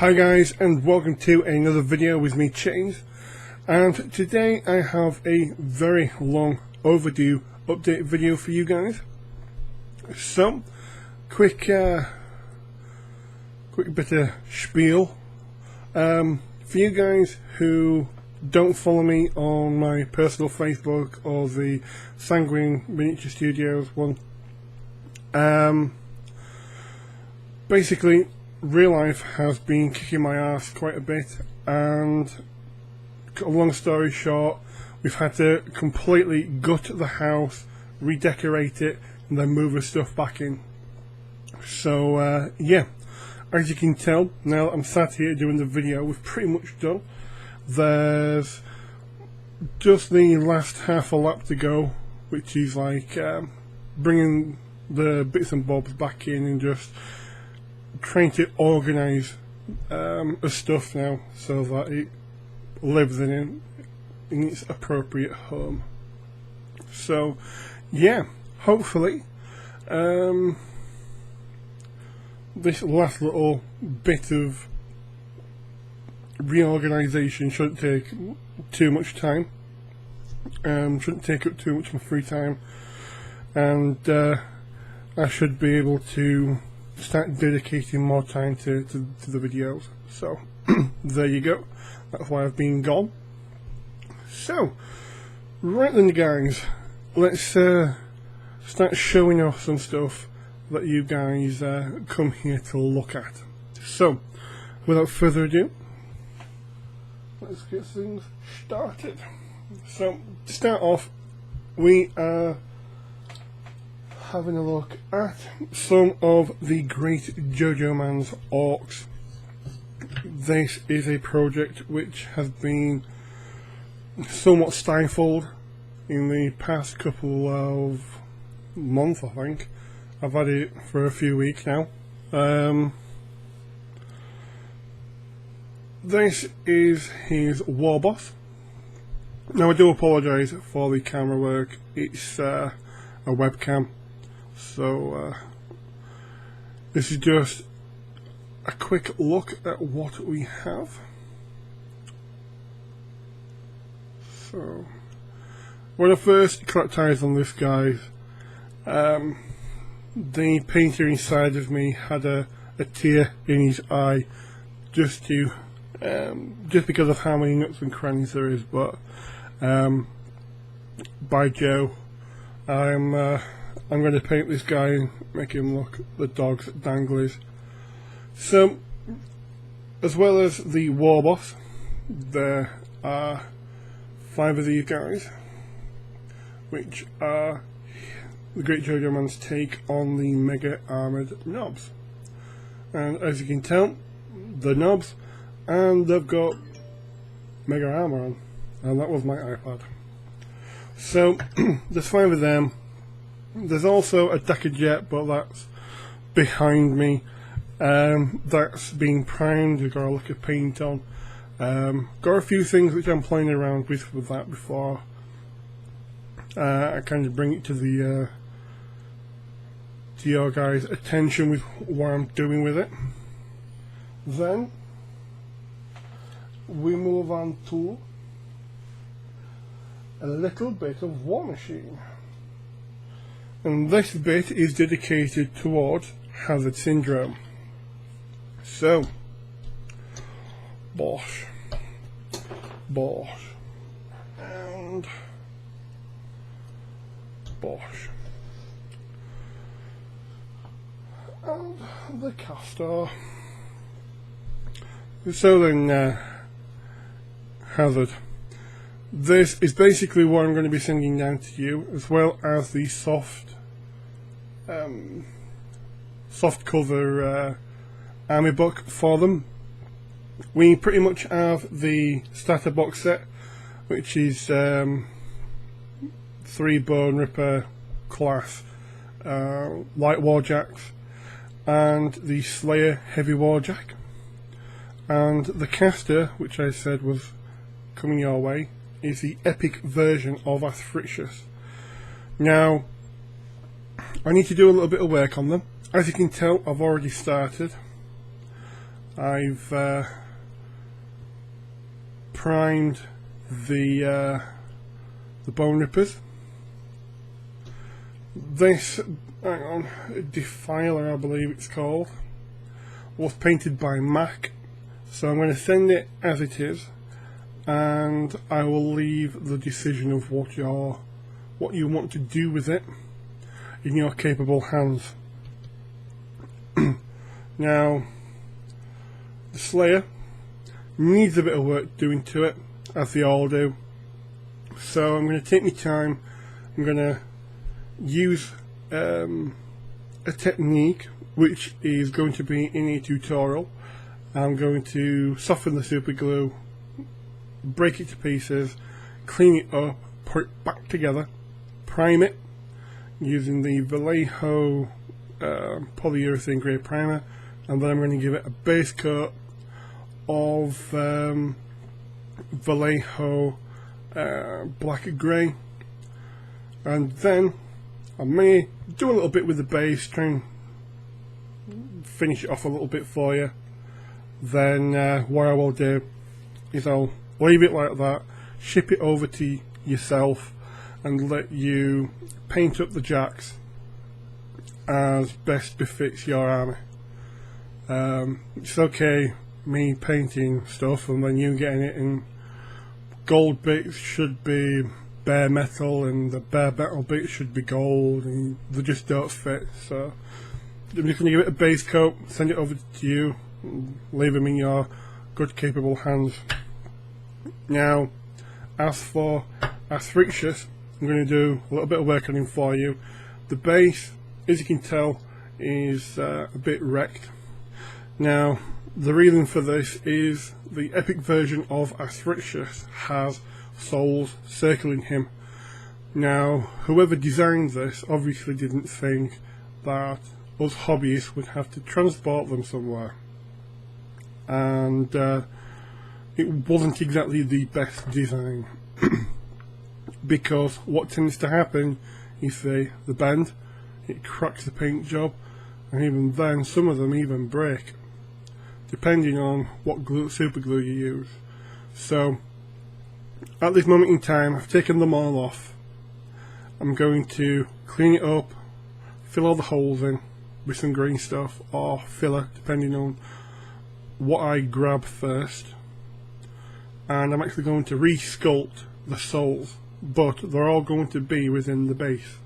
Hi guys, and welcome to another video with me, Chains. And today I have a very long overdue update video for you guys. So, quick bit of spiel. For you guys who don't follow me on my personal Facebook or the Sanguine Miniature Studios one, basically real life has been kicking my ass quite a bit, and long story short, we've had to completely gut the house, redecorate it, and then move the stuff back in. So yeah, as you can tell, now that I'm sat here doing the video, we've pretty much done. There's just the last half a lap to go, which is like bringing the bits and bobs back in and just trying to organise the stuff now so that it lives in its appropriate home. So yeah, hopefully this last little bit of reorganisation shouldn't take too much time, shouldn't take up too much of my free time, and I should be able to start dedicating more time to the videos. So there you go, that's why I've been gone. So right then guys, let's start showing off some stuff that you guys come here to look at. So without further ado, let's get things started. So to start off, we are having a look at some of the great JoJo Man's orcs. This is a project which has been somewhat stifled in the past couple of months, I think. I've had it for a few weeks now. This is his war boss. Now I do apologise for the camera work, it's a webcam. So this is just a quick look at what we have. So when I first clapped eyes on this guy, the painter inside of me had a tear in his eye, just because of how many nooks and crannies there is. But by Joe, I'm going to paint this guy and make him look the dog's danglies. So, as well as the war boss, there are 5 of these guys, which are the Great JoJo Man's take on the Mega Armoured Knobs. And as you can tell, the knobs, and they've got Mega Armour on, and that was my iPad. So, there's 5 of them. There's also a Decker Jet, but that's behind me. That's been primed, we've got a lick of paint on. Got a few things which I'm playing around with that before I kind of bring it to your guys' attention with what I'm doing with it. Then we move on to a little bit of War Machine. And this bit is dedicated towards Hazard Syndrome. So, Bosch, and Bosch, and the Castor. So then, Hazard. This is basically what I'm going to be sending down to you, as well as the soft cover army book for them. We pretty much have the starter box set, which is 3 Bone Ripper class light warjacks, and the Slayer heavy warjack, and the Castor, which I said was coming your way, is the epic version of Asphrixus. Now, I need to do a little bit of work on them. As you can tell, I've already started. I've primed the bone rippers. This, hang on, Defiler I believe it's called, was painted by Mac, so I'm going to send it as it is, and I will leave the decision of what you want to do with it in your capable hands. Now, the Slayer needs a bit of work doing to it, as they all do, so I'm going to take my time. I'm going to use a technique which is going to be in a tutorial. I'm going to soften the super glue, break it to pieces, clean it up, put it back together, prime it using the Vallejo polyurethane grey primer, and then I'm going to give it a base coat of Vallejo black grey, and then I may do a little bit with the base, try and finish it off a little bit for you. Then what I will do is I'll leave it like that, ship it over to yourself, and let you paint up the jacks as best befits your army. It's okay me painting stuff and then you getting it in gold bits should be bare metal, and the bare metal bits should be gold, and they just don't fit. So I'm just going to give it a base coat, send it over to you, leave them in your good capable hands. Now, as for Asphrixus, I'm going to do a little bit of work on him for you. The base, as you can tell, is a bit wrecked. Now, the reason for this is the epic version of Asphrixus has souls circling him. Now, whoever designed this obviously didn't think that us hobbyists would have to transport them somewhere, and it wasn't exactly the best design. Because what tends to happen is the bend, it cracks the paint job, and even then some of them even break, depending on what super glue you use. So at this moment in time I've taken them all off. I'm going to clean it up, fill all the holes in with some green stuff or filler, depending on what I grab first, and I'm actually going to re-sculpt the soles, but they're all going to be within the base.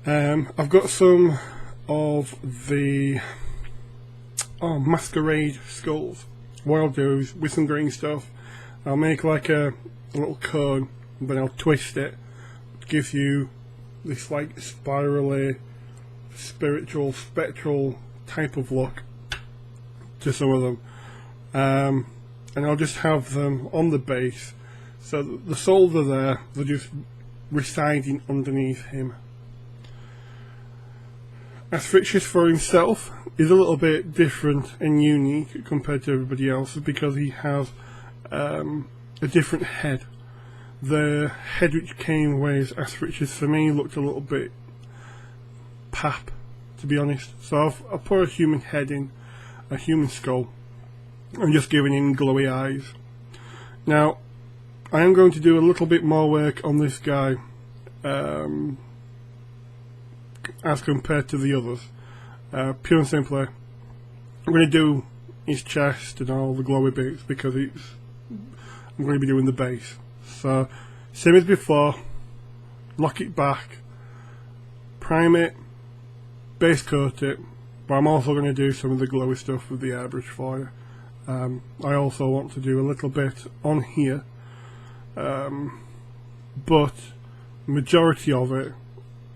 I've got some of the masquerade skulls. What I'll do is, with some green stuff, I'll make like a little cone, and then I'll twist it. It gives you this like spirally, spectral type of look to some of them. And I'll just have them on the base, so the soles are there, they're just residing underneath him. Asphrixus for himself is a little bit different and unique compared to everybody else because he has a different head. The head which came with Asphrixus for me looked a little bit pap, to be honest. So I've put a human head in, a human skull, and just giving him glowy eyes. Now, I am going to do a little bit more work on this guy as compared to the others. Pure and simply, I'm going to do his chest and all the glowy bits because I'm going to be doing the base. So, same as before, lock it back, prime it, base coat it, but I'm also going to do some of the glowy stuff with the airbrush for you. I also want to do a little bit on here, but majority of it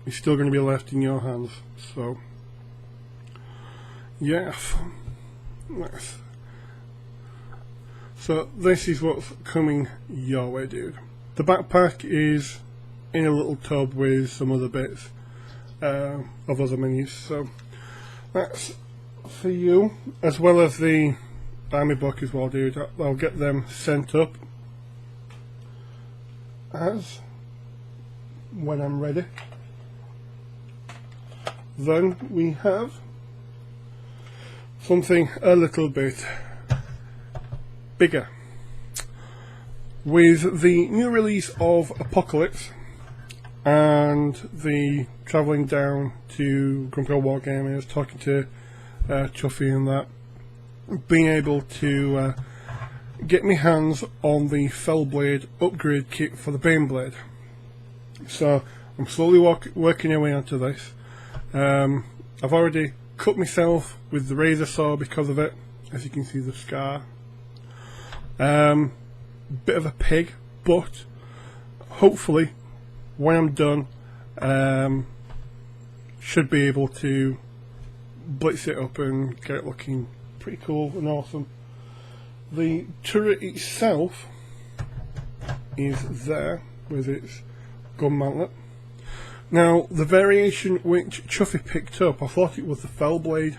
is still going to be left in your hands. So yeah, so this is what's coming your way, dude. The backpack is in a little tub with some other bits of other minis, so that's for you, as well as the army book as well, dude. I'll get them sent up as when I'm ready. Then we have something a little bit bigger. With the new release of Apocalypse and the travelling down to Grumpy Old Wargamers, talking to Chuffy and that, being able to get my hands on the Fellblade upgrade kit for the Baneblade. So I'm slowly working my way onto this. I've already cut myself with the razor saw because of it, as you can see the scar. Bit of a pig, but hopefully when I'm done, should be able to blitz it up and get it looking pretty cool and awesome. The turret itself is there with its gun mantlet. Now, the variation which Chuffy picked up, I thought it was the Fellblade.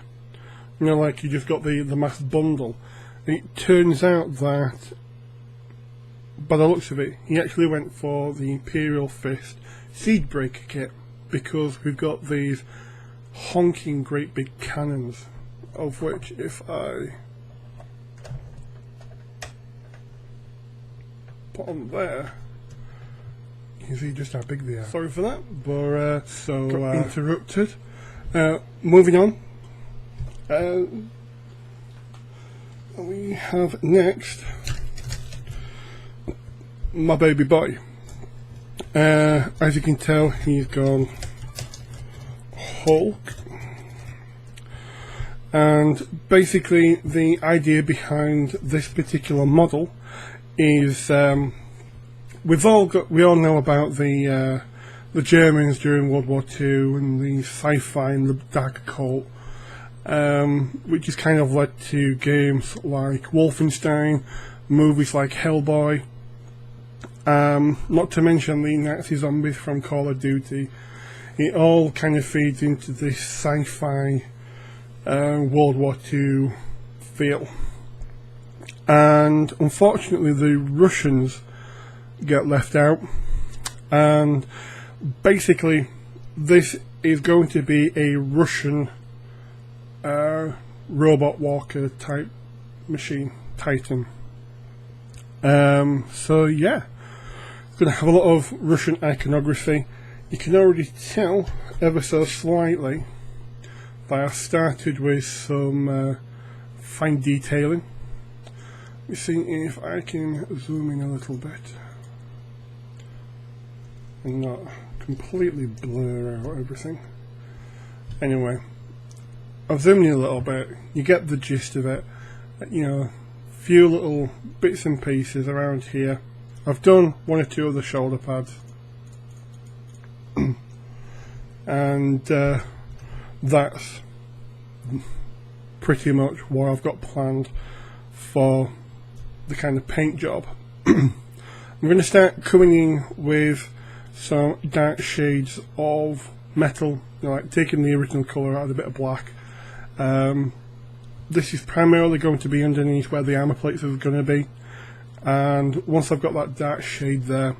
You know, like you just got the mass bundle. And it turns out that, by the looks of it, he actually went for the Imperial Fist Siegebreaker kit, because we've got these honking great big cannons, of which if I put on there, you can see just how big they are. Sorry for that, but got interrupted. Moving on, we have next my baby boy. As you can tell, he's gone Hulk, and basically the idea behind this particular model is we all know about the Germans during World War II and the sci-fi and the dark occult, which has kind of led to games like Wolfenstein, movies like Hellboy, not to mention the Nazi zombies from Call of Duty. It all kind of feeds into this sci-fi World War II feel. And unfortunately the Russians get left out, and basically this is going to be a Russian robot walker type machine, Titan. So yeah, it's going to have a lot of Russian iconography. You can already tell ever so slightly that I started with some fine detailing. Let me see if I can zoom in a little bit and not completely blur out everything. Anyway, I've zoomed in a little bit, you get the gist of it. You know, few little bits and pieces around here. I've done one or two of the shoulder pads, and that's pretty much what I've got planned for the kind of paint job. I'm going to start coming in with some dark shades of metal, you know, like taking the original colour out of a bit of black. This is primarily going to be underneath where the armour plates are going to be, and once I've got that dark shade there,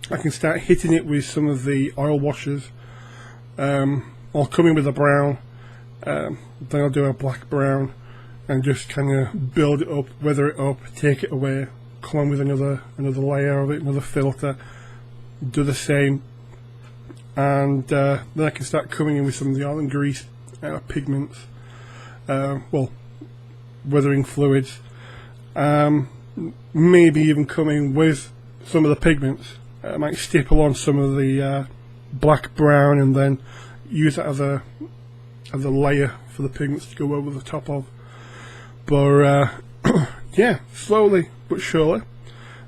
I can start hitting it with some of the oil washes. I'll come in with a brown, then I'll do a black brown and just kind of build it up, weather it up, take it away, come on with another layer of it, another filter, do the same, and then I can start coming in with some of the oil and grease pigments, well, weathering fluids, maybe even come in with some of the pigments. I might stipple on some of the black brown and then use that as a layer for the pigments to go over the top of. But yeah, slowly but surely,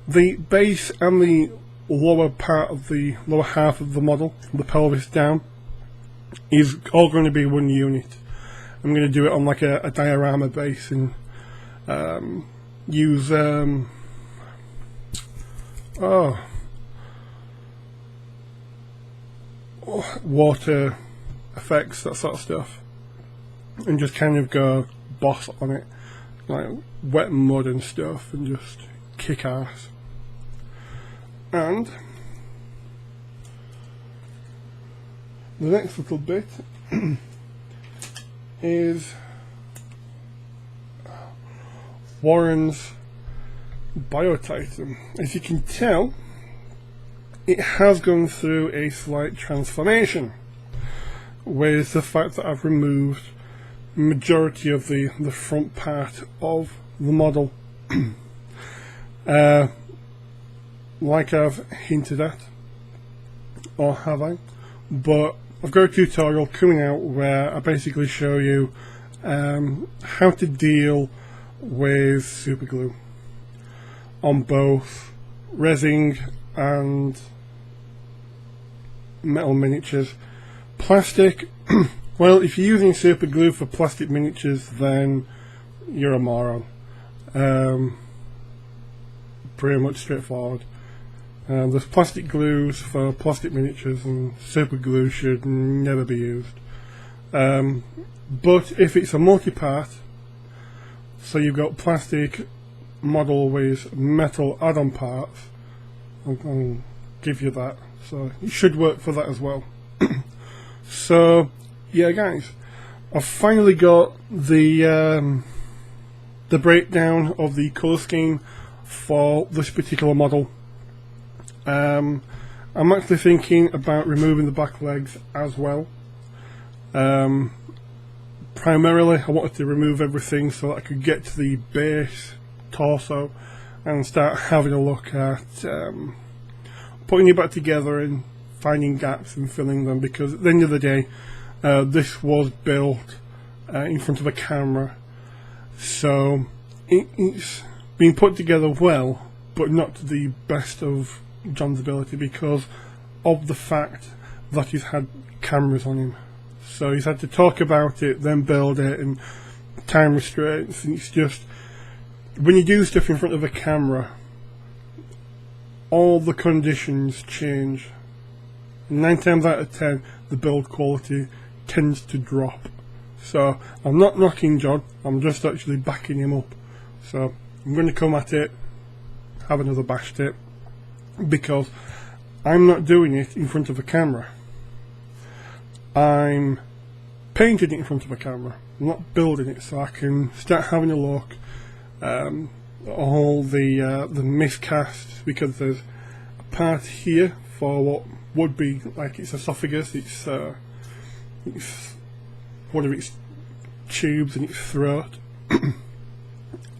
the base and the lower part of the lower half of the model, the pelvis down, is all going to be one unit. I'm going to do it on like a diorama base and use water effects, that sort of stuff, and just kind of go boss on it, like wet mud and stuff, and just kick ass. And the next little bit is Warren's Biotitan. As you can tell, it has gone through a slight transformation with the fact that I've removed majority of the front part of the model. Like I've hinted at, or have I? But I've got a tutorial coming out where I basically show you how to deal with super glue on both resin and metal miniatures. Plastic, well, if you're using super glue for plastic miniatures, then you're a moron. Pretty much straightforward. There's plastic glues for plastic miniatures, and super glue should never be used. But if it's a multi-part, so you've got plastic model with metal add-on parts, I'll give you that, so it should work for that as well. So yeah guys, I've finally got the breakdown of the colour scheme for this particular model. I'm actually thinking about removing the back legs as well. Primarily I wanted to remove everything so that I could get to the base torso and start having a look at putting it back together and finding gaps and filling them, because at the end of the day this was built in front of a camera, so it's been put together well, but not to the best of John's ability because of the fact that he's had cameras on him. So he's had to talk about it, then build it, and time restraints, and it's just, when you do stuff in front of a camera, all the conditions change. 9 times out of 10 the build quality tends to drop. So I'm not knocking John, I'm just actually backing him up. So I'm going to come at it, have another bash tip, because I'm not doing it in front of a camera. I'm painting it in front of a camera, I'm not building it, so I can start having a look all the miscasts, because there's a part here for what would be like its esophagus, it's one of its tubes in its throat,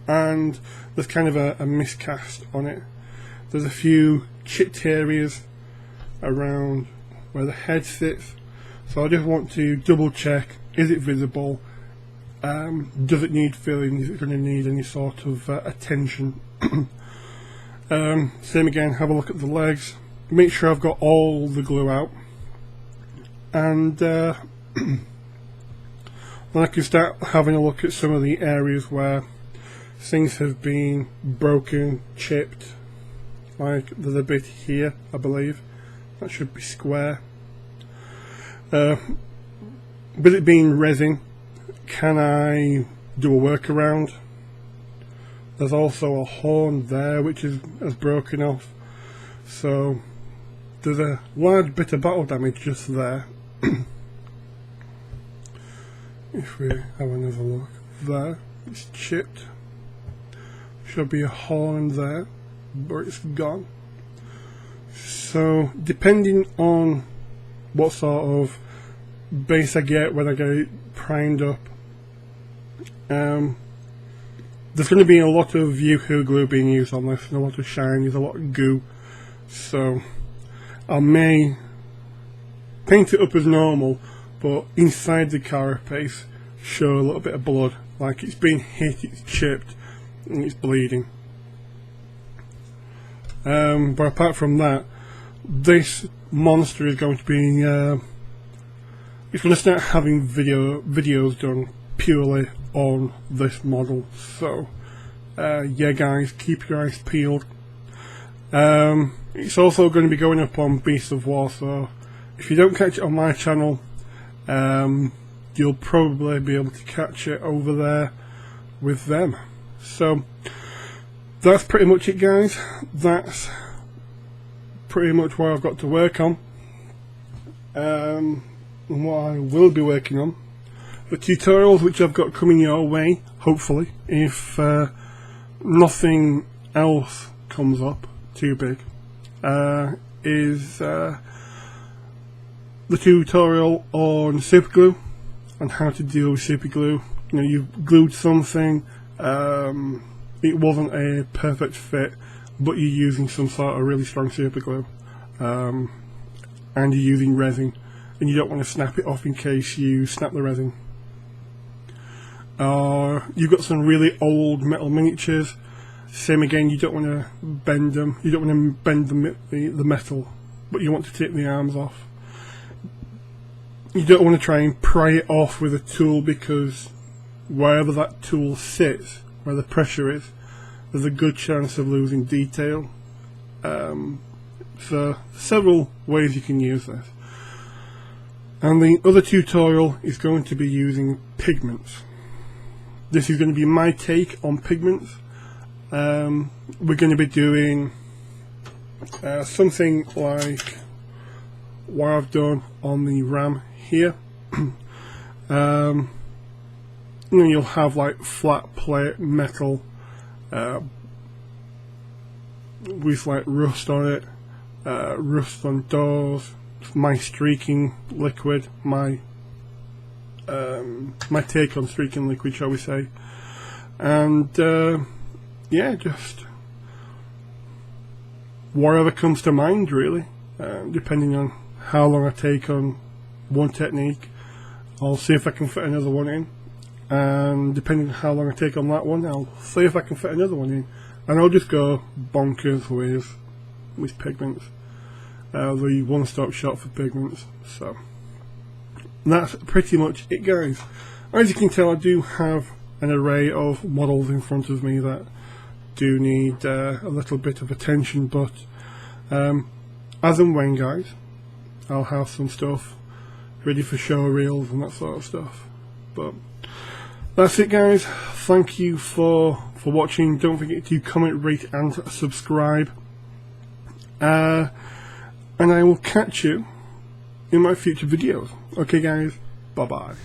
and there's kind of a miscast on it. There's a few chipped areas around where the head sits, so I just want to double check, is it visible, does it need filling, is it going to need any sort of attention. Same again, have a look at the legs, make sure I've got all the glue out, and then I can start having a look at some of the areas where things have been broken, chipped. Like there's a bit here, I believe, that should be square. With it being resin, can I do a workaround? There's also a horn there which has broken off, so there's a large bit of battle damage just there. If we have another look there, it's chipped. Should be a horn there, but it's gone. So depending on what sort of base I get when I get it primed up, there's going to be a lot of Yoo-hoo glue being used on this, and a lot of shine, there's a lot of goo, so I may paint it up as normal, but inside the carapace show a little bit of blood, like it's been hit, it's chipped, and it's bleeding. But apart from that, this monster is going to be it's going to start having videos done purely on this model, so yeah guys, keep your eyes peeled. It's also going to be going up on Beasts of War, so if you don't catch it on my channel, you'll probably be able to catch it over there with them. So that's pretty much it guys, that's pretty much what I've got to work on, and what I will be working on. The tutorials which I've got coming your way, hopefully, if nothing else comes up too big, is the tutorial on super glue and how to deal with super glue. You know, you've glued something, it wasn't a perfect fit, but you're using some sort of really strong super glue, and you're using resin, and you don't want to snap it off in case you snap the resin. You've got some really old metal miniatures. Same again, you don't want to bend them. You don't want to bend the metal, but you want to take the arms off. You don't want to try and pry it off with a tool, because wherever that tool sits, where the pressure is, there's a good chance of losing detail. So several ways you can use this. And the other tutorial is going to be using pigments. This is going to be my take on pigments. We're going to be doing something like what I've done on the RAM here. You know, you'll have like flat plate metal with like rust on it, rust on doors, my streaking liquid, my take on streaking liquid, shall we say, and yeah, just whatever comes to mind really, depending on how long I take on one technique. I'll see if I can fit another one in, and depending on how long I take on that one, I'll see if I can fit another one in, and I'll just go bonkers with pigments. The one-stop shop for pigments. So that's pretty much it, guys. As you can tell, I do have an array of models in front of me that do need a little bit of attention, but as and when, guys, I'll have some stuff ready for show reels and that sort of stuff. But that's it, guys. Thank you for watching. Don't forget to comment, rate and subscribe, and I will catch you in my future videos. Okay, guys, bye bye.